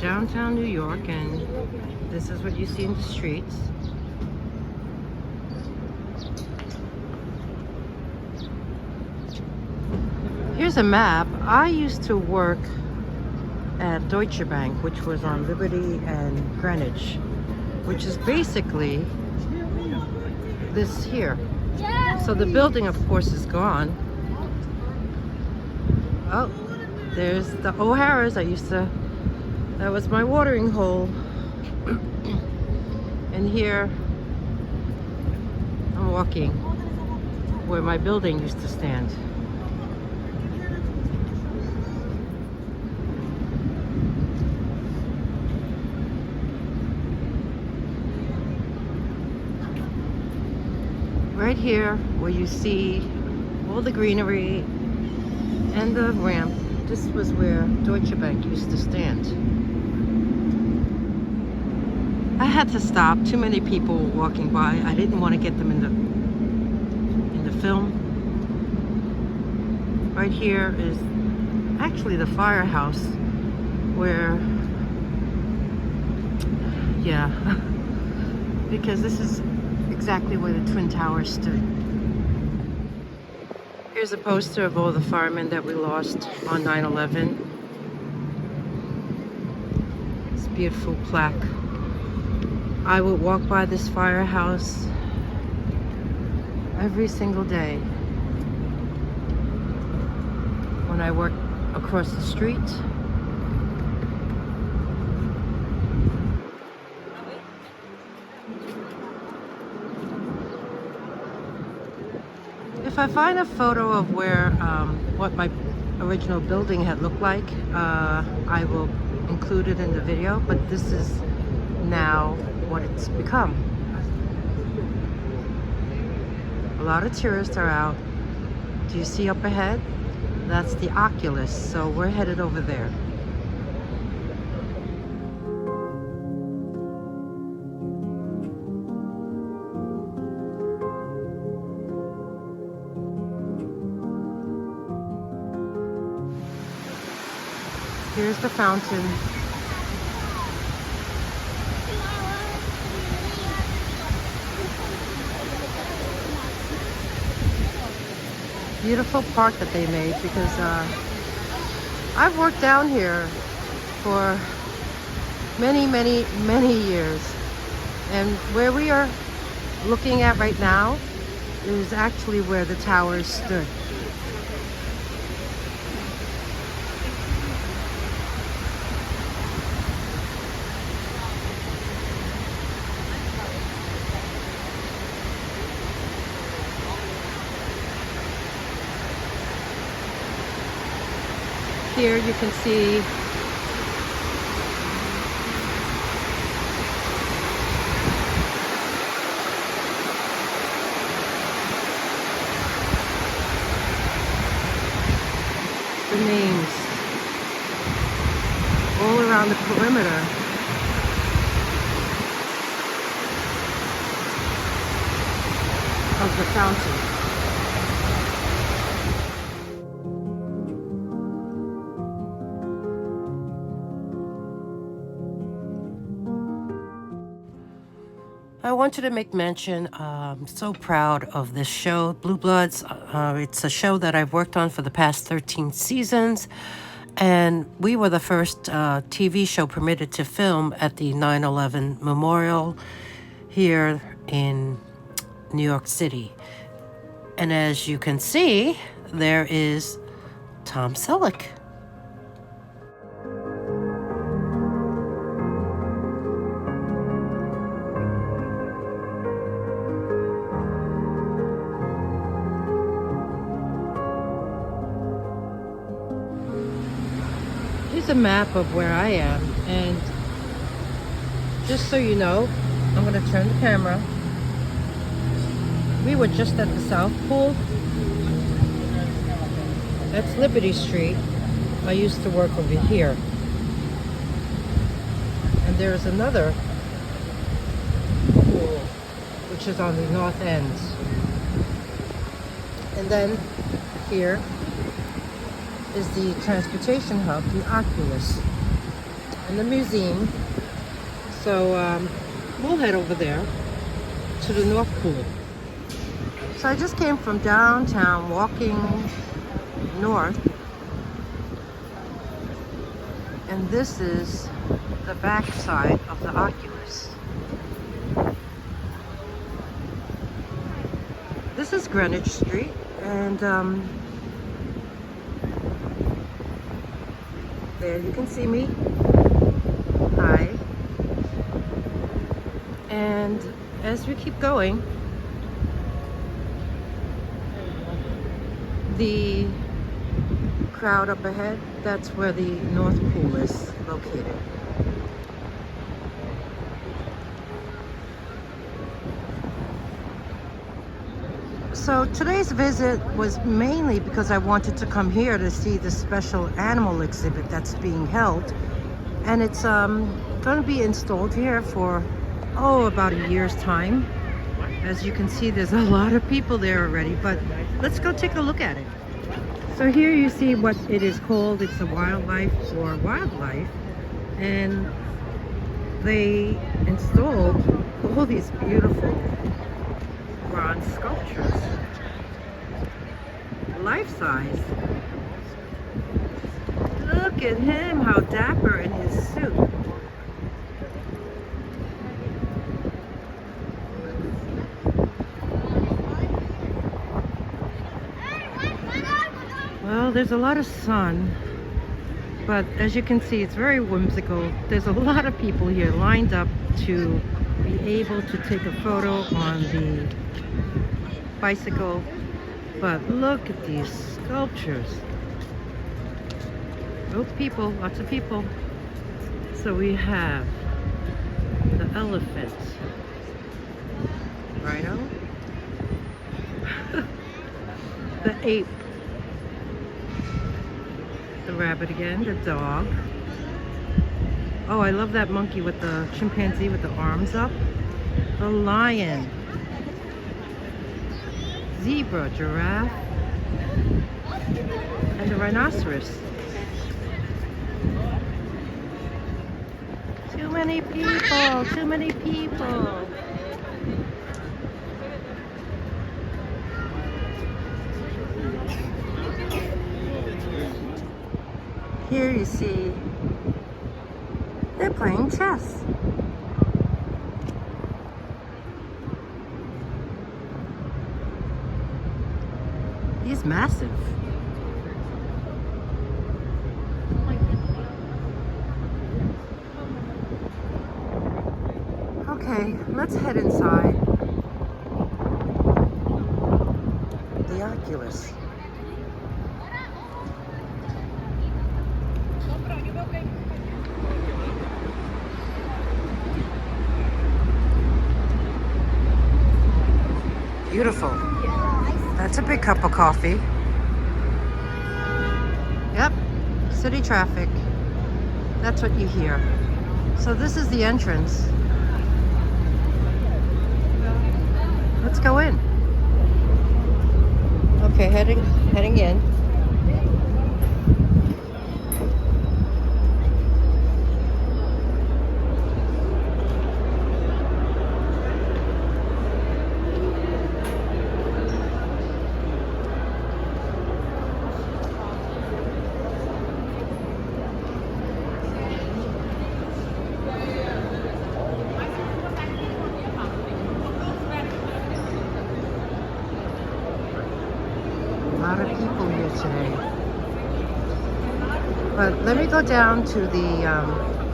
downtown New York, and this is what you see in the streets. Here's a map. I used to work at Deutsche Bank, which was on Liberty and Greenwich, which is basically this here. So the building, of course, is gone. Oh, there's the O'Hara's. That was my watering hole. And here, I'm walking where my building used to stand. Right here, where you see all the greenery and the ramp, this was where Deutsche Bank used to stand. I had to stop. Too many people were walking by. I didn't want to get them in the film. Right here is actually the firehouse where, yeah, because this is exactly where the Twin Towers stood. Here's a poster of all the firemen that we lost on 9/11. This beautiful plaque. I would walk by this firehouse every single day when I worked across the street. If I find a photo of where what my original building had looked like, I will include it in the video, but this is now what it's become. A lot of tourists are out. Do you see up ahead? That's the Oculus, so we're headed over there. Here's the fountain. Beautiful park that they made, because I've worked down here for many years, and where we are looking at right now is actually where the towers stood. Here you can see the names all around the perimeter of the fountain. I wanted to make mention, I'm so proud of this show, Blue Bloods. It's a show that I've worked on for the past 13 seasons, and we were the first TV show permitted to film at the 9/11 Memorial here in New York City. And as you can see, there is Tom Selleck. Here's a map of where I am, and just so you know, I'm going to turn the camera. We were just at the South Pool. That's Liberty Street. I used to work over here. And there's another pool, which is on the north end. And then here is the transportation hub, the Oculus. and the museum. So we'll head over there to the North Pool. So I just came from downtown walking north, and this is the back side of the Oculus. This is Greenwich Street, and there you can see me. Hi. And as we keep going, the crowd up ahead, that's where the North Pool is located. So today's visit was mainly because I wanted to come here to see the special animal exhibit that's being held. And it's going to be installed here for, about a year's time. As you can see, there's a lot of people there already, but let's go take a look at it. So here you see what it is called. It's a wildlife, and they installed all these beautiful bronze sculptures, life-size. Look at him, how dapper in his suit. Well, there's a lot of sun, but as you can see, it's very whimsical. There's a lot of people here lined up to be able to take a photo on the bicycle. But look at these sculptures. Oh, people, lots of people. So we have the elephant, rhino, the ape, the rabbit again, the dog. Oh, I love that monkey with the chimpanzee with the arms up. The lion, zebra, giraffe, and the rhinoceros. Too many people, too many people. Here you see they're playing chess. He's massive. Okay, let's head inside the Oculus. Beautiful. That's a big cup of coffee. Yep, city traffic. That's what you hear. So this is the entrance. Let's go in. Okay, heading in. But let me go down to the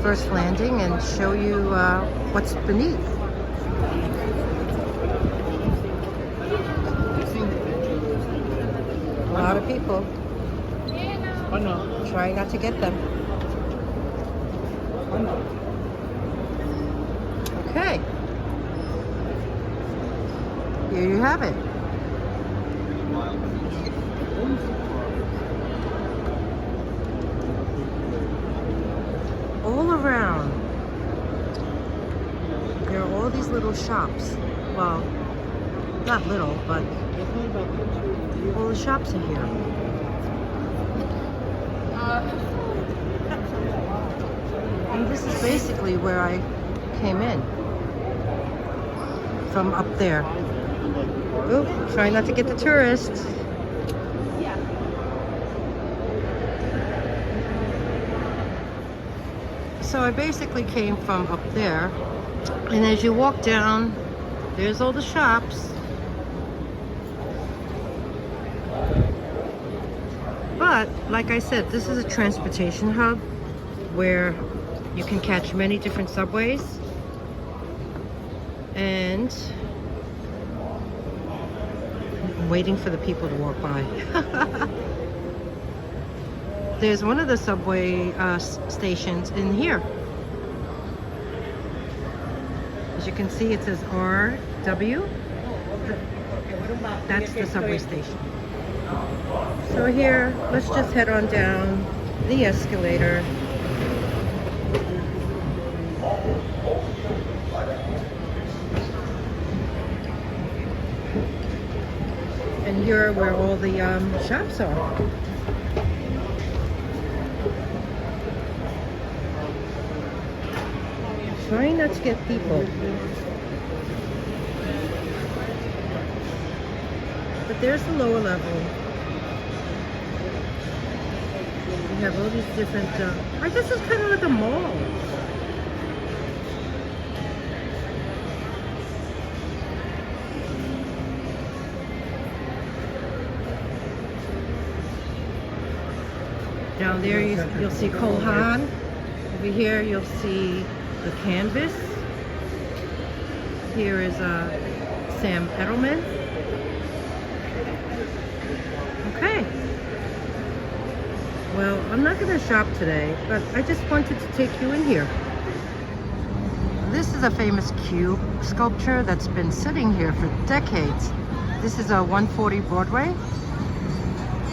first landing and show you what's beneath. A lot of people. Try not to get them. Okay. Here you have it. All around, there are all these little shops. Well, not little, but all the shops are here. And this is basically where I came in. From up there. Oop, try not to get the tourists. So I basically came from up there. And as you walk down, there's all the shops. But, like I said, this is a transportation hub where you can catch many different subways. And I'm waiting for the people to walk by. There's one of the subway stations in here. As you can see, it says RW. That's the subway station. So here, let's just head on down the escalator. And here are where all the shops are. Trying not to get people. But there's the lower level. We have all these different, I guess it's kind of like a mall. Down there you'll see Cole Haan. Over here you'll see the Canvas. Here is Sam Edelman. Okay. Well, I'm not going to shop today, but I just wanted to take you in here. This is a famous cube sculpture that's been sitting here for decades. This is a 140 Broadway.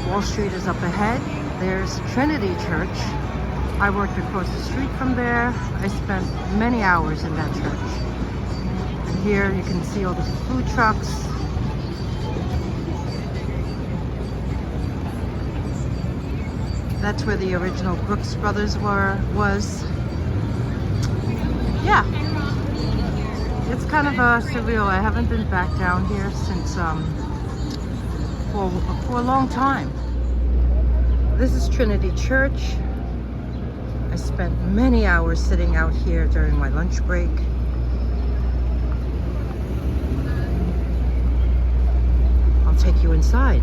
Wall Street is up ahead. There's Trinity Church. I worked across the street from there. I spent many hours in that church. And here you can see all the food trucks. That's where the original Brooks Brothers was. Yeah. It's kind of surreal. I haven't been back down here since for a long time. This is Trinity Church. I spent many hours sitting out here during my lunch break. I'll take you inside.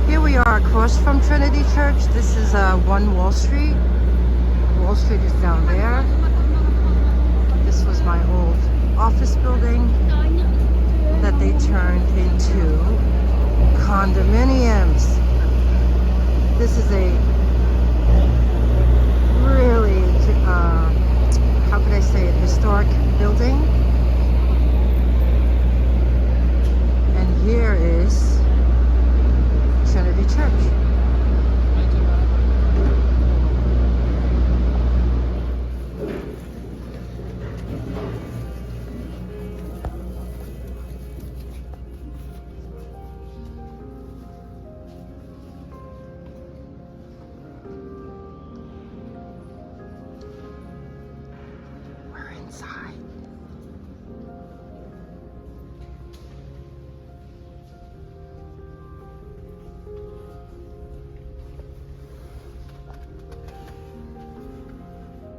Here we are across from Trinity Church. This is 1 Wall Street. Wall Street is down there. This was my old office building that they turned into condominiums. This is a really, how could I say it, historic building. And here is Trinity Church.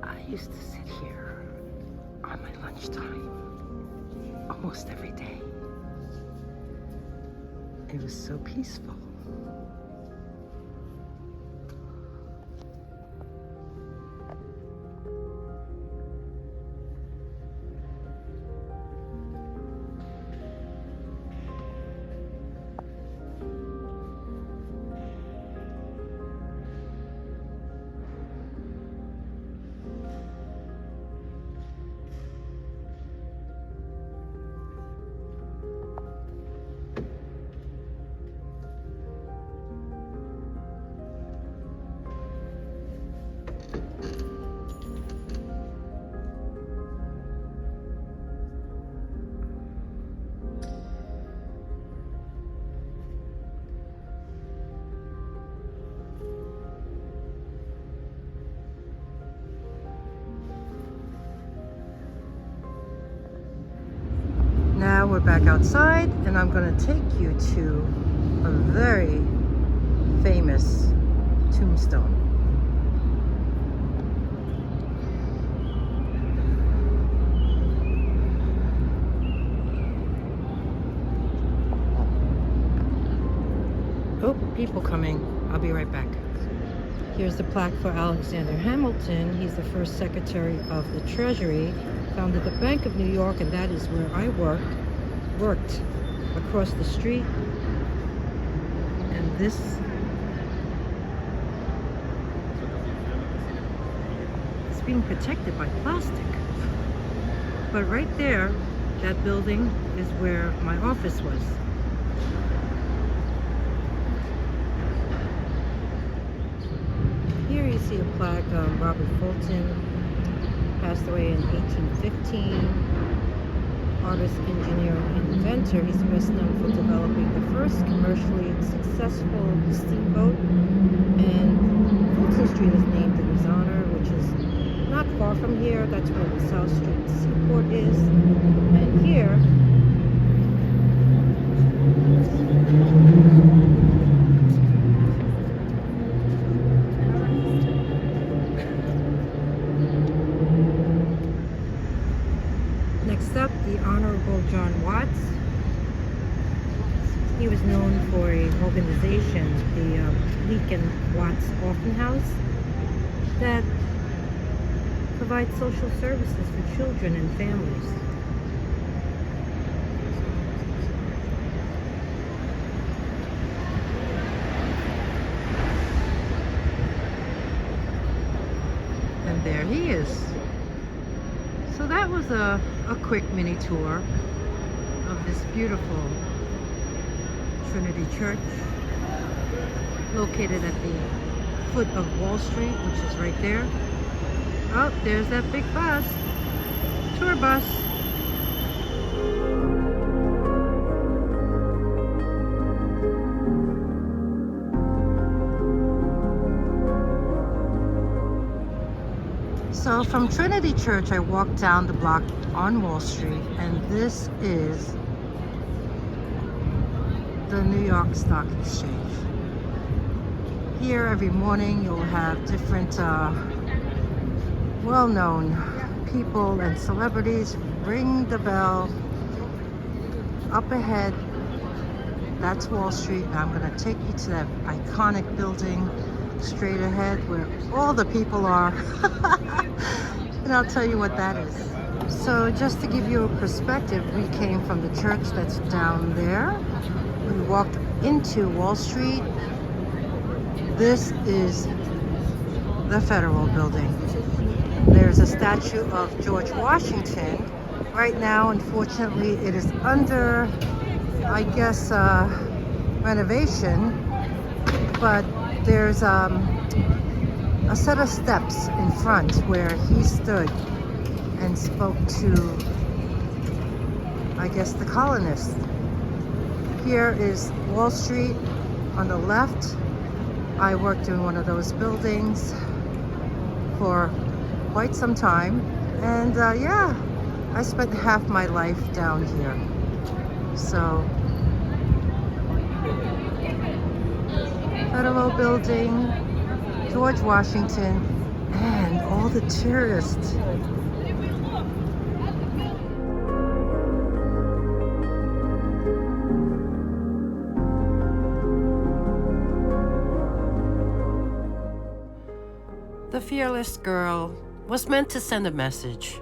I used to sit here on my lunchtime almost every day. It was so peaceful. now we're back outside, and I'm going to take you to a very famous tombstone. Oh, people coming. I'll be right back. Here's the plaque for Alexander Hamilton. He's the first Secretary of the Treasury, founded the Bank of New York, and that is where I worked across the street. And this is being protected by plastic. But right there, that building is where my office was. Here you see a plaque. Robert Fulton passed away in 1815. Artist, engineer, and inventor. He's best known for developing the first commercially successful steamboat. And Fulton Street is named in his honor, which is not far from here. That's where the South Street Seaport is. And here, next up, the Honorable John Watts. He was known for an organization, the Leake and Watts Orphan House, that provides social services for children and families. And there he is. So that was a quick mini tour of this beautiful Trinity Church, located at the foot of Wall Street, which is right there. Oh, there's that big bus, tour bus. So from Trinity Church, I walked down the block on Wall Street, and this is the New York Stock Exchange. Here every morning you'll have different well-known people and celebrities ring the bell. Up ahead, that's Wall Street, and I'm going to take you to that iconic building straight ahead where all the people are. And I'll tell you what that is. So just to give you a perspective, we came from the church that's down there. We walked into Wall Street. This is the Federal Building. There's a statue of George Washington. Right now, unfortunately, it is under, I guess, renovation, but there's a set of steps in front where he stood and spoke to, I guess, the colonists. Here is Wall Street on the left. I worked in one of those buildings for quite some time, and yeah, I spent half my life down here. So, Federal Building, George Washington, and all the tourists. The Fearless Girl was meant to send a message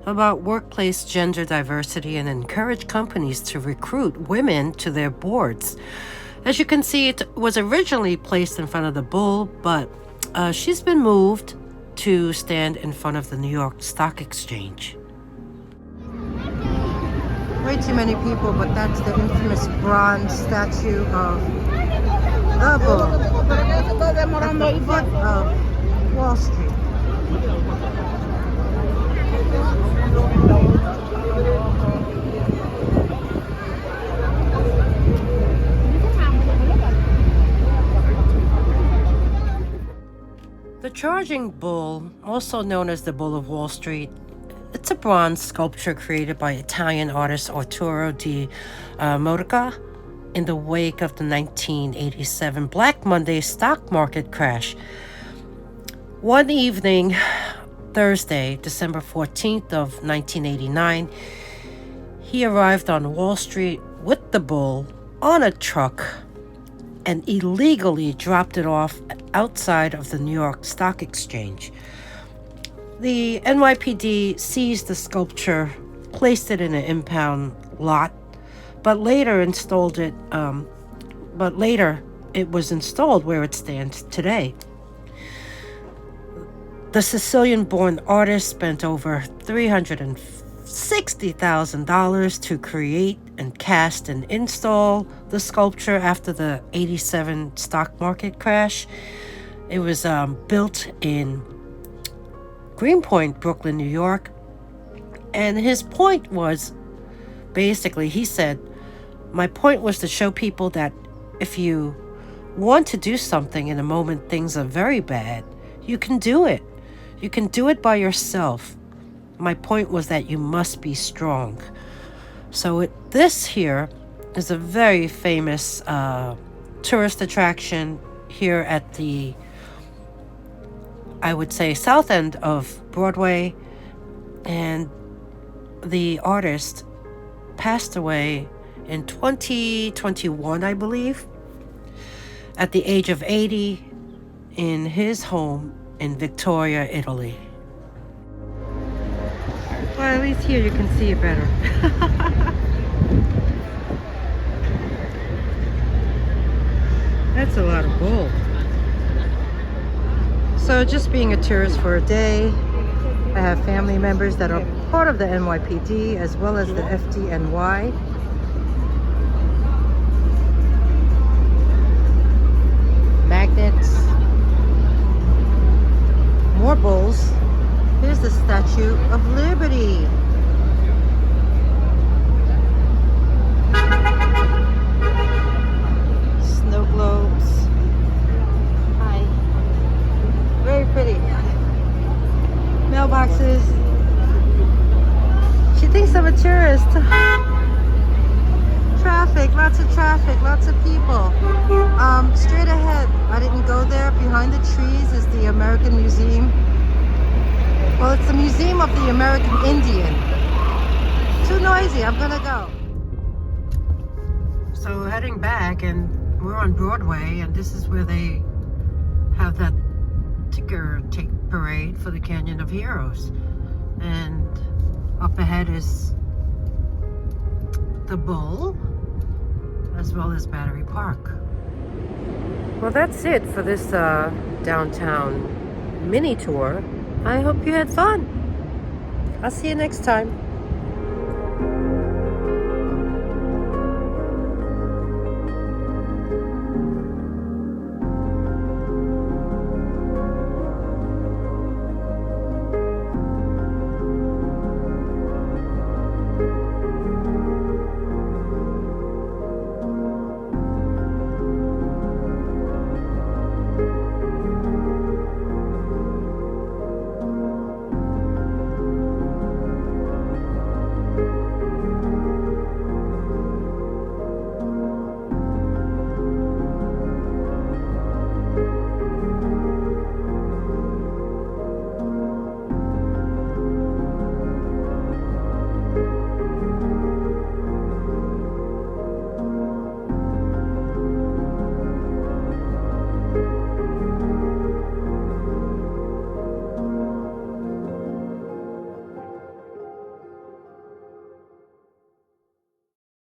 about workplace gender diversity and encourage companies to recruit women to their boards. As you can see, it was originally placed in front of the bull, but she's been moved to stand in front of the New York Stock Exchange. Way too many people, but that's the infamous bronze statue of the bull at the foot of Wall Street. The charging bull, also known as the Bull of Wall Street, It's a bronze sculpture created by Italian artist Arturo di Modica in the wake of the 1987 Black Monday stock market crash. One evening, Thursday, December 14th of 1989, he arrived on Wall Street with the bull on a truck and illegally dropped it off outside of the New York Stock Exchange. The NYPD seized the sculpture, placed it in an impound lot, but later it was installed where it stands today. The Sicilian-born artist spent over $360,000 to create and cast and install the sculpture after the 87 stock market crash. It was built in Greenpoint, Brooklyn, New York. And his point was, basically, he said, my point was to show people that if you want to do something in a moment things are very bad, you can do it. You can do it by yourself. My point was that you must be strong. So this here is a very famous tourist attraction here at the, I would say, south end of Broadway. And the artist passed away in 2021, I believe, at the age of 80 in his home in Victoria, Italy. Well, at least here you can see it better. That's a lot of gold. So just being a tourist for a day, I have family members that are part of the NYPD as well as the FDNY. Magnets. More bulls. Here's the Statue of Liberty. Snow globes. Hi. Very pretty. Mailboxes. She thinks I'm a tourist. Traffic, lots of traffic, lots of people. Straight ahead, I didn't go there. Behind the trees is the American Museum. Well, it's the Museum of the American Indian. Too noisy, I'm gonna go. So heading back, and we're on Broadway, and this is where they have that ticker tape parade for the Canyon of Heroes. And up ahead is the Bull, as well as Battery Park. Well, that's it for this downtown mini tour. I hope you had fun. I'll see you next time.